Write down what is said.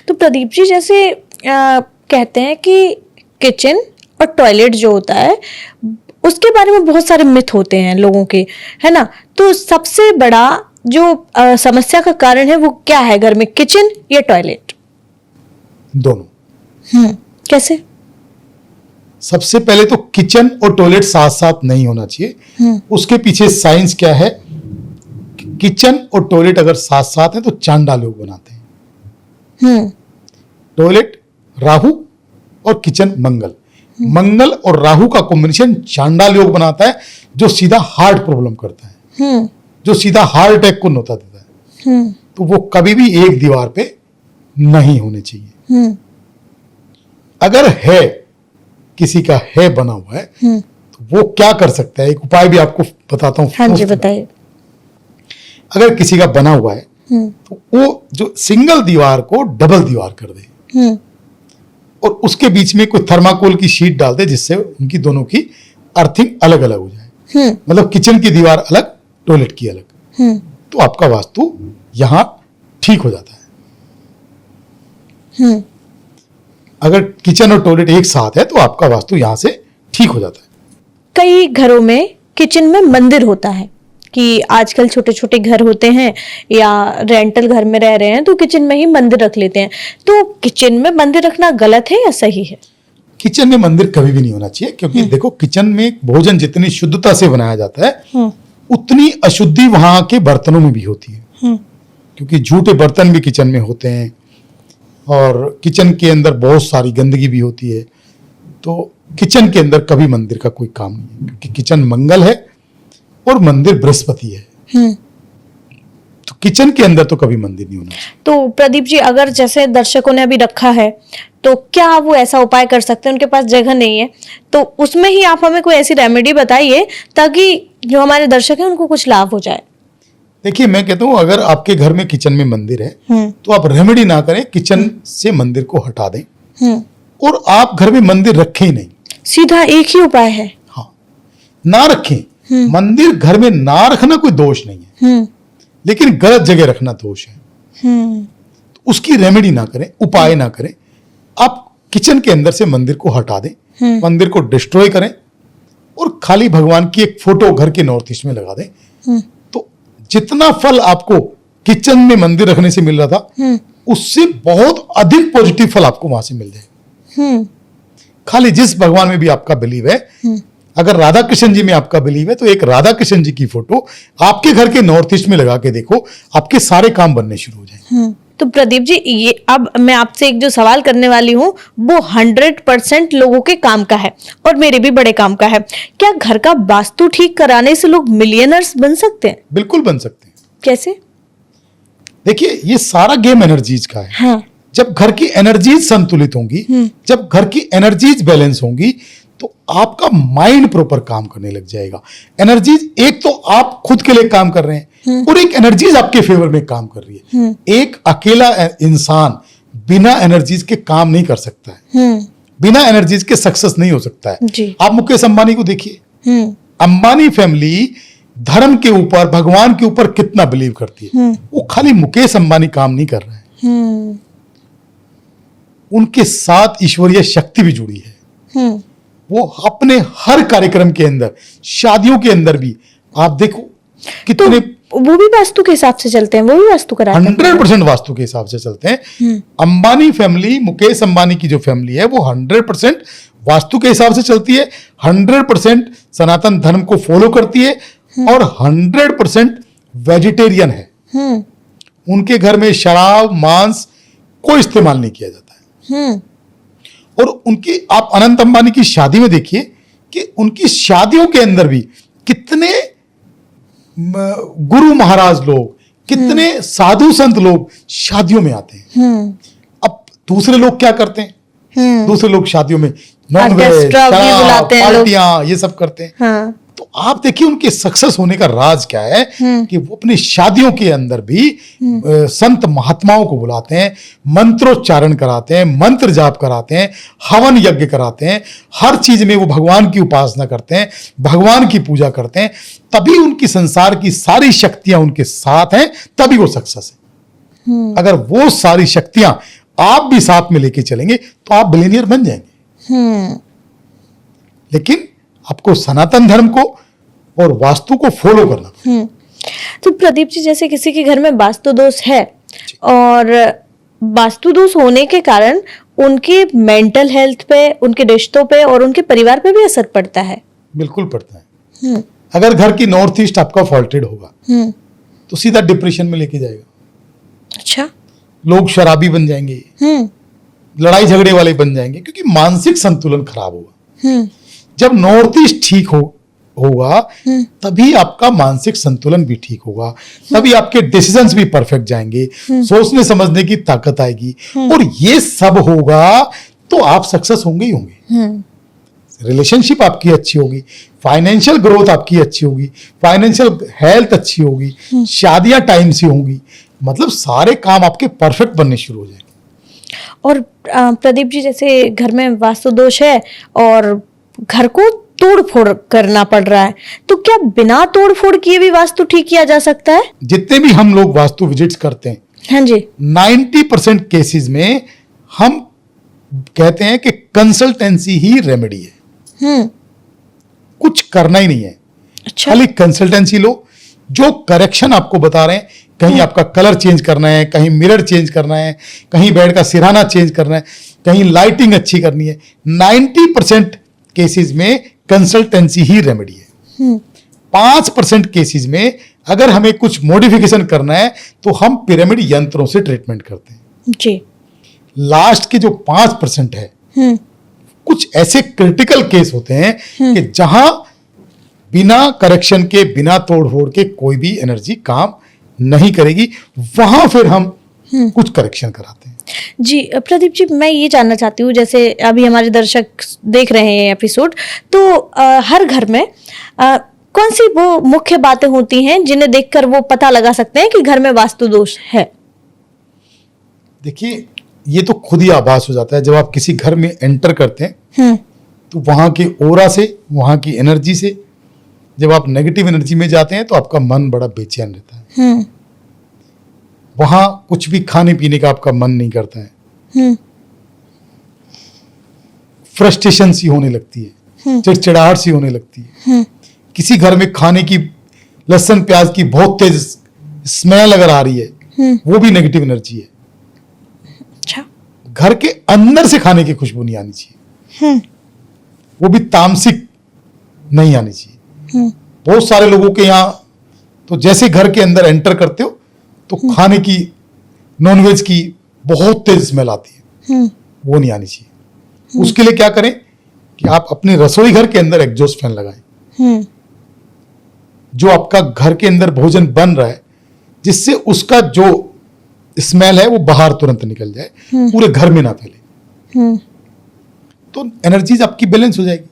तो प्रदीप जी, जैसे कहते हैं कि किचन और टॉयलेट जो होता है उसके बारे में बहुत सारे मिथ होते हैं लोगों के, है ना? तो सबसे बड़ा जो समस्या का कारण है वो क्या है घर में, किचन या टॉयलेट? दोनों। कैसे? सबसे पहले तो किचन और टॉयलेट साथ साथ नहीं होना चाहिए। उसके पीछे साइंस क्या है? किचन और टॉयलेट अगर साथ साथ है तो चांडाल योग बनाते हैं। टॉयलेट राहु और किचन मंगल, मंगल और राहु का कॉम्बिनेशन चांडाल योग बनाता है, जो सीधा हार्ट प्रॉब्लम करता है, जो सीधा हार्ट अटैक को न्योता देता है। तो वो कभी भी एक दीवार पे नहीं होने चाहिए। अगर है, किसी का है बना हुआ है, तो वो क्या कर सकता है? एक उपाय भी आपको बताता हूं। हाँ जी, बताइए। अगर किसी का बना हुआ है तो वो जो सिंगल दीवार को डबल दीवार कर दे और उसके बीच में कोई थर्माकोल की शीट डाल दे, जिससे उनकी दोनों की अर्थिंग अलग अलग हो जाए। मतलब किचन की दीवार अलग, टॉयलेट की अलग। तो आपका वास्तु यहां ठीक हो जाता है। अगर किचन और टॉयलेट एक साथ है तो आपका वास्तु यहां से ठीक हो जाता है। कई घरों में किचन में मंदिर होता है कि आजकल छोटे छोटे घर होते हैं या रेंटल घर में रह रहे हैं तो किचन में ही मंदिर रख लेते हैं। तो किचन में मंदिर रखना गलत है या सही है? किचन में मंदिर कभी भी नहीं होना चाहिए, क्योंकि देखो किचन में भोजन जितनी शुद्धता से बनाया जाता है उतनी अशुद्धि वहां के बर्तनों में भी होती है। क्योंकि झूठे बर्तन भी किचन में होते हैं और किचन के अंदर बहुत सारी गंदगी भी होती है। तो किचन के अंदर कभी मंदिर का कोई काम नहीं है, क्योंकि किचन मंगल है और मंदिर बृहस्पति है। तो किचन के अंदर तो कभी मंदिर नहीं होना चाहिए। तो प्रदीप जी, अगर जैसे दर्शकों ने अभी रखा है तो क्या वो ऐसा उपाय कर सकते हैं? उनके पास जगह नहीं है तो उसमें ही आप हमें कोई ऐसी रेमेडी बताइए ताकि जो हमारे दर्शक हैं उनको कुछ लाभ हो जाए। देखिए, मैं कहता हूं अगर आपके घर में किचन में मंदिर है तो आप रेमेडी ना करें, किचन से मंदिर को हटा दें और आप घर में मंदिर रखें ही नहीं। सीधा एक ही उपाय है। हाँ, ना रखें। मंदिर घर में ना रखना कोई दोष नहीं है, लेकिन गलत जगह रखना दोष है। तो उसकी रेमेडी ना करें, उपाय ना करें। आप किचन के अंदर से मंदिर को हटा दें, मंदिर को डिस्ट्रॉय करें और खाली भगवान की एक फोटो घर के नॉर्थ ईस्ट में लगा दें। तो जितना फल आपको किचन में मंदिर रखने से मिल रहा था उससे बहुत अधिक पॉजिटिव फल आपको वहां से मिल जाए। खाली जिस भगवान में भी आपका बिलीव है, अगर राधा कृष्ण जी में आपका बिलीव है तो एक राधा कृष्ण जी की फोटो आपके घर के नॉर्थ ईस्ट में लगा के देखो, आपके सारे काम बनने शुरू हो जाए। तो प्रदीप जी, ये अब मैं आपसे एक जो सवाल करने वाली हूँ वो 100% लोगों के काम का है और मेरे भी बड़े काम का है। क्या घर का वास्तु ठीक कराने से लोग मिलियनर्स बन सकते हैं? बिल्कुल बन सकते हैं। कैसे? देखिए, ये सारा गेम एनर्जीज का है। हाँ। जब घर की एनर्जीज संतुलित होंगी, जब घर की एनर्जीज बैलेंस होंगी तो आपका माइंड प्रॉपर काम करने लग जाएगा। एनर्जीज, एक तो आप खुद के लिए काम कर रहे हैं और एक एनर्जीज आपके फेवर में काम कर रही है। एक अकेला इंसान बिना एनर्जीज के काम नहीं कर सकता है, बिना एनर्जीज के सक्सेस नहीं हो सकता है। आप मुकेश अंबानी को देखिए, अंबानी फैमिली धर्म के ऊपर, भगवान के ऊपर कितना बिलीव करती है। वो खाली मुकेश अंबानी काम नहीं कर रहा है, उनके साथ ईश्वरीय शक्ति भी जुड़ी है। वो अपने हर कार्यक्रम के अंदर, शादियों के अंदर भी आप देखो कितने, तो वो भी वास्तु के हिसाब से चलते हैं, वो भी वास्तु कराते हैं। 100% वास्तु के हिसाब से चलते हैं। अंबानी फैमिली, मुकेश अंबानी की जो फैमिली है वो 100% वास्तु के हिसाब से चलती है, 100% सनातन धर्म को फॉलो करती है और 100% वेजिटेरियन है। उनके घर में शराब, मांस कोई इस्तेमाल नहीं किया जाता है। और उनकी, आप अनंत अंबानी की शादी में देखिए कि उनकी शादियों के अंदर भी कितने गुरु महाराज लोग, कितने साधु संत लोग शादियों में आते हैं। अब दूसरे लोग क्या करते हैं? दूसरे लोग शादियों में नॉनवेज, शराब, पार्टियां, ये सब करते हैं। हाँ। तो आप देखिए उनके सक्सेस होने का राज क्या है कि वो अपनी शादियों के अंदर भी संत महात्माओं को बुलाते हैं, मंत्रोच्चारण कराते हैं, मंत्र जाप कराते हैं, हवन यज्ञ कराते हैं, हर चीज में वो भगवान की उपासना करते हैं, भगवान की पूजा करते हैं। तभी उनकी संसार की सारी शक्तियां उनके साथ हैं, तभी वो सक्सेस है। अगर वो सारी शक्तियां आप भी साथ में लेके चलेंगे तो आप बिलियनियर बन जाएंगे। लेकिन आपको सनातन धर्म को और वास्तु को फॉलो करना। तो प्रदीप जी, जैसे किसी के घर में वास्तु दोष है और वास्तु दोष होने के कारण उनके मेंटल हेल्थ पे, उनके रिश्तों पे और उनके परिवार पे भी असर पड़ता है। बिल्कुल पड़ता है। अगर घर की नॉर्थ ईस्ट आपका फॉल्टेड होगा तो सीधा डिप्रेशन में लेके जाएगा। अच्छा। लोग शराबी बन जाएंगे, लड़ाई झगड़े वाले बन जाएंगे, क्योंकि मानसिक संतुलन खराब होगा। जब नॉर्थ ईस्ट ठीक होगा तभी आपका मानसिक संतुलन भी ठीक होगा, तभी आपके डिसीजंस भी परफेक्ट जाएंगे, सोचने समझने की ताकत आएगी, और ये सब होगा तो आप सक्सेस होंगे ही होंगे। रिलेशनशिप आपकी अच्छी होगी, फाइनेंशियल ग्रोथ आपकी अच्छी होगी, फाइनेंशियल हेल्थ अच्छी होगी, शादियां टाइम से होंगी, मतलब सारे काम आपके परफेक्ट बनने शुरू हो जाएंगे। और प्रदीप जी, जैसे घर में वास्तु दोष है और घर को तोड़ फोड़ करना पड़ रहा है, तो क्या बिना तोड़ फोड़ किए भी वास्तु ठीक किया जा सकता है? जितने भी हम लोग वास्तु विजिट्स करते हैं, हाँ जी, 90% केसेस में हम कहते हैं कि कंसल्टेंसी ही रेमेडी है। कुछ करना ही नहीं है। अच्छा। खाली कंसल्टेंसी लो, जो करेक्शन आपको बता रहे हैं, कहीं आपका कलर चेंज करना है, कहीं मिरर चेंज करना है, कहीं बेड का सिरहाना चेंज करना है, कहीं लाइटिंग अच्छी करनी है, 90% केसेस में कंसल्टेंसी ही रेमेडी है। 5% केसेस में अगर हमें कुछ मॉडिफिकेशन करना है तो हम पिरामिड यंत्रों से ट्रीटमेंट करते हैं जी। लास्ट के जो 5% है, कुछ ऐसे क्रिटिकल केस होते हैं कि जहां बिना करेक्शन के, बिना तोड़ फोड़ के कोई भी एनर्जी काम नहीं करेगी, वहां फिर हम कुछ करेक्शन कराते हैं। जी प्रदीप जी, मैं ये जानना चाहती हूँ, जैसे अभी हमारे दर्शक देख रहे हैं एपिसोड, तो हर घर में कौन सी वो मुख्य बातें होती हैं जिन्हें देखकर वो पता लगा सकते हैं कि घर में वास्तु दोष है? देखिए, ये तो खुद ही आभास हो जाता है जब आप किसी घर में एंटर करते हैं, तो वहां के ओरा से, वहां की एनर्जी से, जब आप नेगेटिव एनर्जी में जाते हैं तो आपका मन बड़ा बेचैन रहता है। वहां कुछ भी खाने पीने का आपका मन नहीं करता है, फ्रस्ट्रेशन सी होने लगती है, चिड़चिड़ाहट सी होने लगती है। किसी घर में खाने की, लहसुन प्याज की बहुत तेज स्मेल अगर आ रही है, वो भी नेगेटिव एनर्जी है। अच्छा। घर के अंदर से खाने की खुशबू नहीं आनी चाहिए, वो भी तामसिक नहीं आनी चाहिए। बहुत सारे लोगों के यहाँ तो जैसे घर के अंदर एंटर करते हो तो खाने की, नॉनवेज की बहुत तेज स्मेल आती है, वो नहीं आनी चाहिए। उसके लिए क्या करें कि आप अपने रसोई घर के अंदर एग्जॉस्ट फैन लगाएं, जो आपका घर के अंदर भोजन बन रहा है, जिससे उसका जो स्मेल है वो बाहर तुरंत निकल जाए, पूरे घर में ना फैले, तो एनर्जीज आपकी बैलेंस हो जाएगी।